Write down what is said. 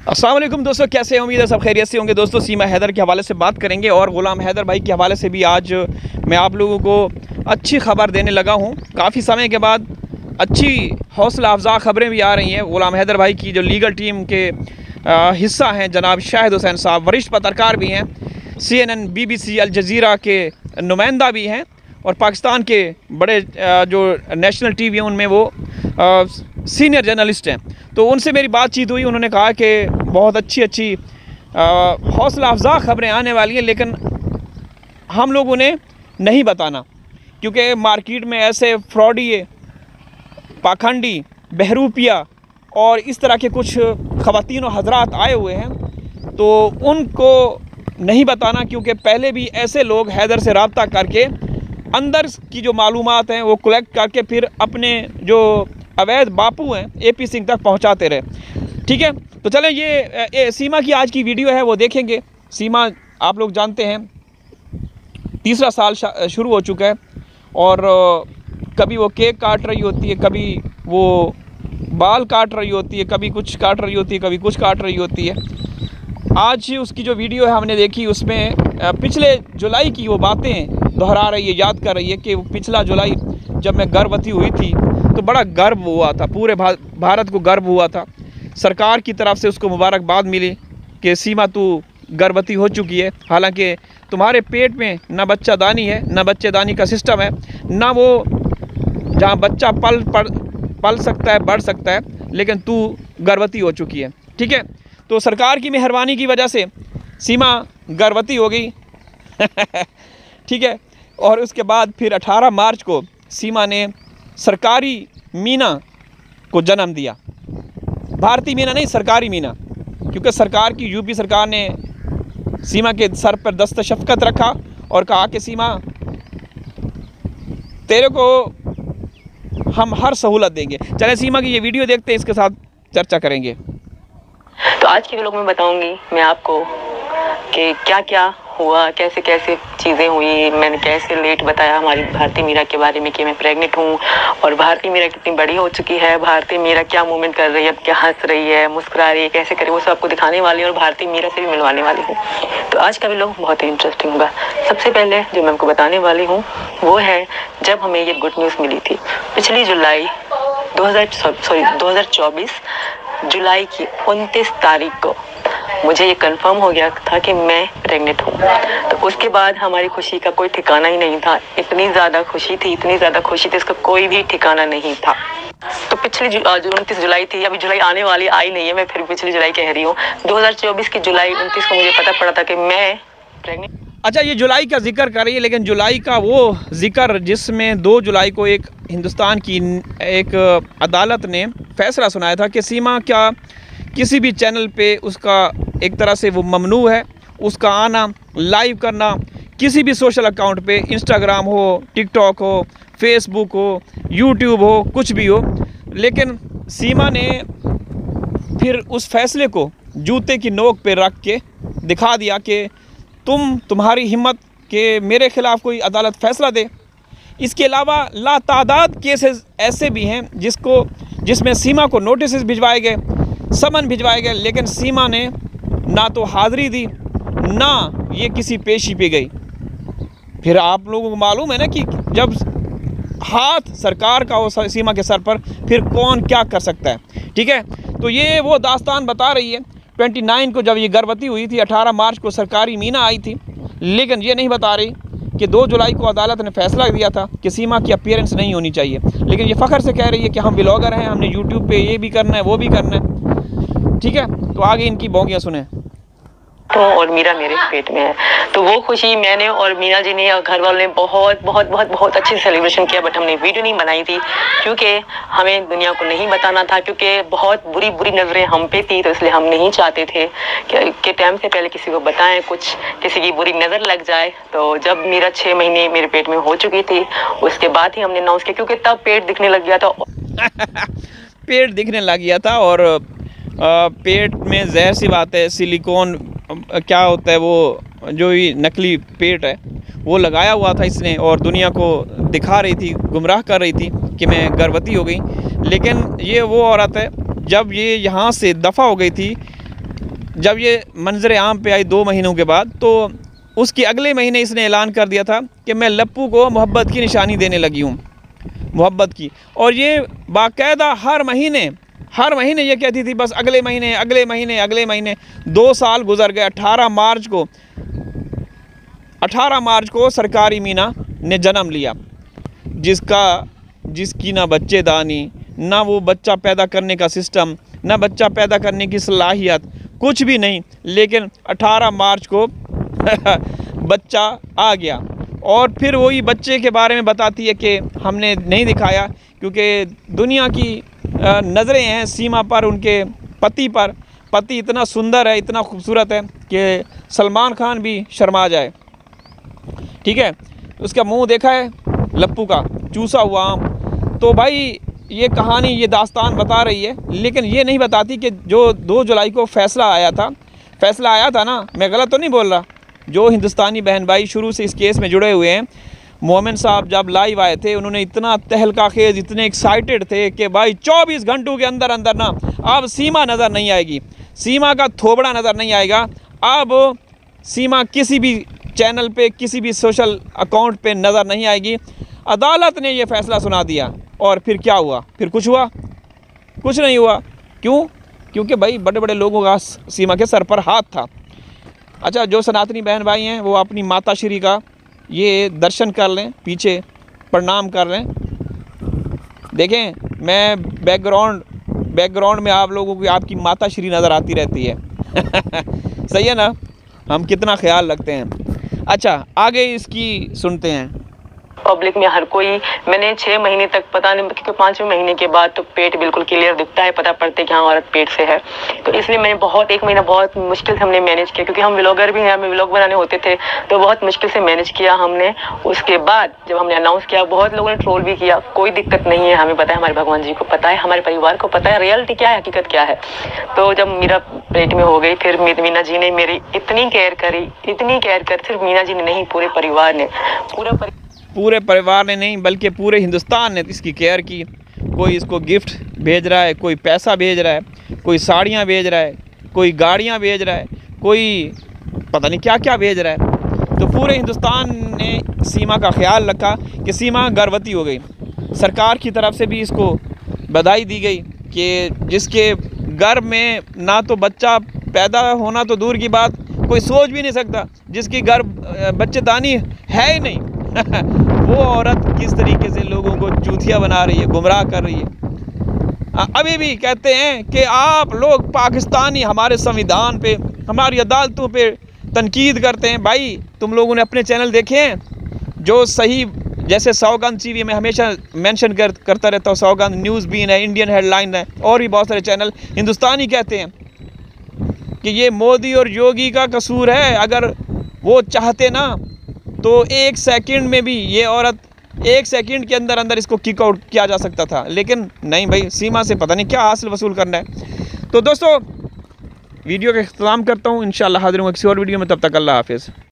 अस्सलाम वालेकुम दोस्तों, कैसे हैं? उम्मीद है सब खैरियत से होंगे। दोस्तों, सीमा हैदर के हवाले से बात करेंगे और ग़ुलाम हैदर भाई के हवाले से भी आज मैं आप लोगों को अच्छी खबर देने लगा हूं। काफ़ी समय के बाद अच्छी हौसला अफजा खबरें भी आ रही हैं। ग़ुलाम हैदर भाई की जो लीगल टीम के हिस्सा हैं जनाब शाहिद हुसैन साहब, वरिष्ठ पत्रकार भी हैं, CNN, BBC, अल जज़ीरा के नुमाइंदा भी हैं और पाकिस्तान के बड़े जो नेशनल TV हैं उनमें वो सीनियर जर्नलिस्ट हैं। तो उनसे मेरी बातचीत हुई। उन्होंने कहा कि बहुत अच्छी हौसला अफजा खबरें आने वाली हैं, लेकिन हम लोग उन्हें नहीं बताना क्योंकि मार्केट में ऐसे फ्रॉडी, पाखंडी, बहरूपिया और इस तरह के कुछ ख़वातीन और हजरात आए हुए हैं, तो उनको नहीं बताना क्योंकि पहले भी ऐसे लोग हैदर से रब्ता करके अंदर की जो मालूमात हैं वो कलेक्ट करके फिर अपने जो अवैध बापू हैं AP सिंह तक पहुंचाते रहे। ठीक है, तो चलें ये सीमा की आज की वीडियो है वो देखेंगे। सीमा आप लोग जानते हैं तीसरा साल शुरू हो चुका है और कभी वो केक काट रही होती है, कभी वो बाल काट रही होती है, कभी कुछ काट रही होती है, कभी कुछ काट रही होती है। आज उसकी जो वीडियो है हमने देखी, उसमें पिछले जुलाई की वो बातें दोहरा रही है, याद कर रही है कि पिछला जुलाई जब मैं गर्भवती हुई थी तो बड़ा गर्व हुआ था, पूरे भारत को गर्व हुआ था। सरकार की तरफ से उसको मुबारकबाद मिली कि सीमा तू गर्भवती हो चुकी है, हालांकि तुम्हारे पेट में ना बच्चादानी है, ना बच्चेदानी का सिस्टम है, ना वो जहाँ बच्चा पल सकता है, बढ़ सकता है, लेकिन तू गर्भवती हो चुकी है। ठीक है, तो सरकार की मेहरबानी की वजह से सीमा गर्भवती हो गई। ठीक है, और उसके बाद फिर 18 मार्च को सीमा ने सरकारी मीना को जन्म दिया। भारतीय मीना नहीं, सरकारी मीना, क्योंकि सरकार की UP सरकार ने सीमा के सर पर दस्त शफ़क़त रखा और कहा कि सीमा तेरे को हम हर सहूलत देंगे। चले सीमा की ये वीडियो देखते हैं, इसके साथ चर्चा करेंगे। तो आज के व्लॉग में बताऊंगी मैं आपको कि क्या क्या हुआ, कैसे कैसे चीज़ें हुई। मैंने कैसे लेट बताया हमारी भारती मीरा के बारे में कि मैं प्रेग्नेंट हूँ और भारती मीरा कितनी बड़ी हो चुकी है, भारती मीरा क्या मूवमेंट कर रही है, अब क्या हंस रही है, मुस्कुरा रही है, कैसे करे, वो सब आपको दिखाने वाली हूँ और भारती मीरा से भी मिलवाने वाली हूँ। तो आज का व्लॉग बहुत ही इंटरेस्टिंग होगा। सबसे पहले जो मैं आपको बताने वाली हूँ वो है जब हमें ये गुड न्यूज़ मिली थी पिछली जुलाई 2024 जुलाई की 29 तारीख को मुझे ये कंफर्म हो गया था कि मैं प्रेग्नेंट हूँ। तो उसके बाद हमारी खुशी का कोई ठिकाना ही नहीं था। इतनी ज़्यादा खुशी थी, इसका कोई भी ठिकाना नहीं था। तो पिछली जो 29 जुलाई थी, अभी जुलाई आने वाली आई नहीं है, मैं फिर पिछली जुलाई कह रही हूँ। 2024 की जुलाई 29 को मुझे पता पड़ा था कि मैं प्रेग्नेंट। अच्छा, ये जुलाई का जिक्र कर रही है, लेकिन जुलाई का वो जिक्र जिसमें 2 जुलाई को एक हिंदुस्तान की एक अदालत ने फैसला सुनाया था कि सीमा क्या किसी भी चैनल पे उसका एक तरह से वो ममनू है, उसका आना, लाइव करना किसी भी सोशल अकाउंट पे, इंस्टाग्राम हो, टिकटॉक हो, फेसबुक हो, यूट्यूब हो, कुछ भी हो। लेकिन सीमा ने फिर उस फैसले को जूते की नोक पे रख के दिखा दिया कि तुम्हारी हिम्मत कि मेरे ख़िलाफ़ कोई अदालत फ़ैसला दे। इसके अलावा लातादाद केसेस ऐसे भी हैं जिसमें सीमा को नोटिस भिजवाए गए, समन भिजवाए गए, लेकिन सीमा ने ना तो हाज़िरी दी, ना ये किसी पेशी पे गई। फिर आप लोगों को मालूम है ना कि जब हाथ सरकार का हो सीमा के सर पर, फिर कौन क्या कर सकता है। ठीक है, तो ये वो दास्तान बता रही है 29 को जब ये गर्भवती हुई थी, 18 मार्च को सरकारी मीना आई थी, लेकिन ये नहीं बता रही कि 2 जुलाई को अदालत ने फैसला दिया था कि सीमा की अपीयरेंस नहीं होनी चाहिए। लेकिन ये फ़ख्र से कह रही है कि हम व्लॉगर हैं, हमने यूट्यूब पे ये भी करना है, वो भी करना है। ठीक है, तो आगे इनकी बोंगियाँ सुने। और मीरा मेरे पेट में है, तो वो खुशी मैंने और मीना जी ने और घर वालों ने बहुत बहुत बहुत बहुत अच्छे से सेलिब्रेशन किया। बट हमने वीडियो नहीं बनाई थी क्योंकि हमें दुनिया को नहीं बताना था, क्योंकि बहुत बुरी बुरी नज़रें हम पे थी, तो इसलिए हम नहीं चाहते थे कि टाइम से पहले किसी को बताएं, कुछ किसी की बुरी नज़र लग जाए। तो जब मीरा 6 महीने मेरे पेट में हो चुकी थी, उसके बाद ही हमने अनाउंस किया, क्योंकि तब पेट दिखने लग गया था। पेट दिखने लग गया था और पेट में ज़ाहिर सी बात है सिलिकॉन क्या होता है, वो जो भी नकली पेट है वो लगाया हुआ था इसने और दुनिया को दिखा रही थी, गुमराह कर रही थी कि मैं गर्भवती हो गई। लेकिन ये वो औरत है, जब ये यहाँ से दफ़ा हो गई थी जब ये मंजर आम पे आई 2 महीनों के बाद, तो उसके अगले महीने इसने ऐलान कर दिया था कि मैं लप्पू को मोहब्बत की निशानी देने लगी हूँ, मोहब्बत की। और ये बाकायदा हर महीने ये कहती थी बस अगले महीने अगले महीने अगले महीने। 2 साल गुजर गए। 18 मार्च को सरकारी मीना ने जन्म लिया, जिसकी ना बच्चेदानी, ना वो बच्चा पैदा करने का सिस्टम, ना बच्चा पैदा करने की सलाहियत, कुछ भी नहीं। लेकिन 18 मार्च को बच्चा आ गया। और फिर वही बच्चे के बारे में बताती है कि हमने नहीं दिखाया क्योंकि दुनिया की नज़रें हैं सीमा पर, उनके पति पर। पति इतना सुंदर है, इतना खूबसूरत है कि सलमान खान भी शर्मा जाए। ठीक है, उसका मुंह देखा है लप्पू का, चूसा हुआ आम। तो भाई ये कहानी, ये दास्तान बता रही है, लेकिन ये नहीं बताती कि जो 2 जुलाई को फैसला आया था ना, मैं गलत तो नहीं बोल रहा, जो हिंदुस्तानी बहन भाई शुरू से इस केस में जुड़े हुए हैं, मोमिन साहब जब लाइव आए थे, उन्होंने इतना तहलका खेज, इतने एक्साइटेड थे कि भाई 24 घंटों के अंदर अंदर ना अब सीमा नज़र नहीं आएगी, सीमा का थोबड़ा नज़र नहीं आएगा। अब सीमा किसी भी चैनल पे, किसी भी सोशल अकाउंट पे नज़र नहीं आएगी। अदालत ने ये फैसला सुना दिया। और फिर क्या हुआ? फिर कुछ हुआ? कुछ नहीं हुआ। क्यों? क्योंकि भाई बड़े बड़े लोगों का सीमा के सर पर हाथ था। अच्छा, जो सनातनी बहन भाई हैं वो अपनी माता श्री का ये दर्शन कर लें, पीछे प्रणाम कर लें। देखें, मैं बैकग्राउंड में आप लोगों को आपकी माता श्री नज़र आती रहती है। सही है ना? हम कितना ख्याल रखते हैं। अच्छा, आगे इसकी सुनते हैं। पब्लिक में हर कोई, मैंने 6 महीने तक पता नहीं, क्योंकि 5वें महीने के बाद तो पेट बिल्कुल क्लियर दिखता है, पता पड़ता है कि हाँ औरत पेट से है। तो इसलिए मैंने 1 महीना बहुत मुश्किल से हमने मैनेज किया, क्योंकि हम व्लॉगर भी हैं, हमें व्लॉग बनाने होते थे, तो बहुत मुश्किल से मैनेज किया हमने। उसके बाद जब हमने अनाउंस किया, बहुत लोगों ने ट्रोल भी किया। कोई दिक्कत नहीं है, हमें पता है, हमारे भगवान जी को पता है, हमारे परिवार को पता है रियलिटी क्या है, हकीकत क्या है। तो जब मीरा पेट में हो गई, फिर मीना जी ने मेरी इतनी केयर करी, सिर्फ मीना जी ने नहीं, पूरे परिवार ने नहीं, बल्कि पूरे हिंदुस्तान ने इसकी केयर की। कोई इसको गिफ्ट भेज रहा है, कोई पैसा भेज रहा है, कोई साड़ियाँ भेज रहा है, कोई गाड़ियाँ भेज रहा है, कोई पता नहीं क्या क्या भेज रहा है। तो पूरे हिंदुस्तान ने सीमा का ख्याल रखा कि सीमा गर्भवती हो गई। सरकार की तरफ से भी इसको बधाई दी गई कि जिसके गर्भ में ना तो बच्चा पैदा होना तो दूर की बात, कोई सोच भी नहीं सकता, जिसकी गर्भ बच्चेदानी है ही नहीं। वो औरत किस तरीके से लोगों को चूतिया बना रही है, गुमराह कर रही है। अभी भी कहते हैं कि आप लोग पाकिस्तानी हमारे संविधान पे, हमारी अदालतों पे तनकीद करते हैं। भाई, तुम लोगों ने अपने चैनल देखे हैं जो सही, जैसे सौगंध टीवी में हमेशा मेंशन करता रहता हूँ, सौगंध न्यूज़ बीन है, इंडियन हेडलाइन है, और भी बहुत सारे चैनल हिंदुस्तानी कहते हैं कि ये मोदी और योगी का कसूर है। अगर वो चाहते ना तो 1 सेकंड में भी ये औरत, 1 सेकंड के अंदर अंदर इसको किक आउट किया जा सकता था, लेकिन नहीं भाई, सीमा से पता नहीं क्या हासिल वसूल करना है। तो दोस्तों, वीडियो का इख्तिताम करता हूँ। इंशाअल्लाह हाज़िर हूँ किसी और वीडियो में, तब तक अल्लाह हाफिज़।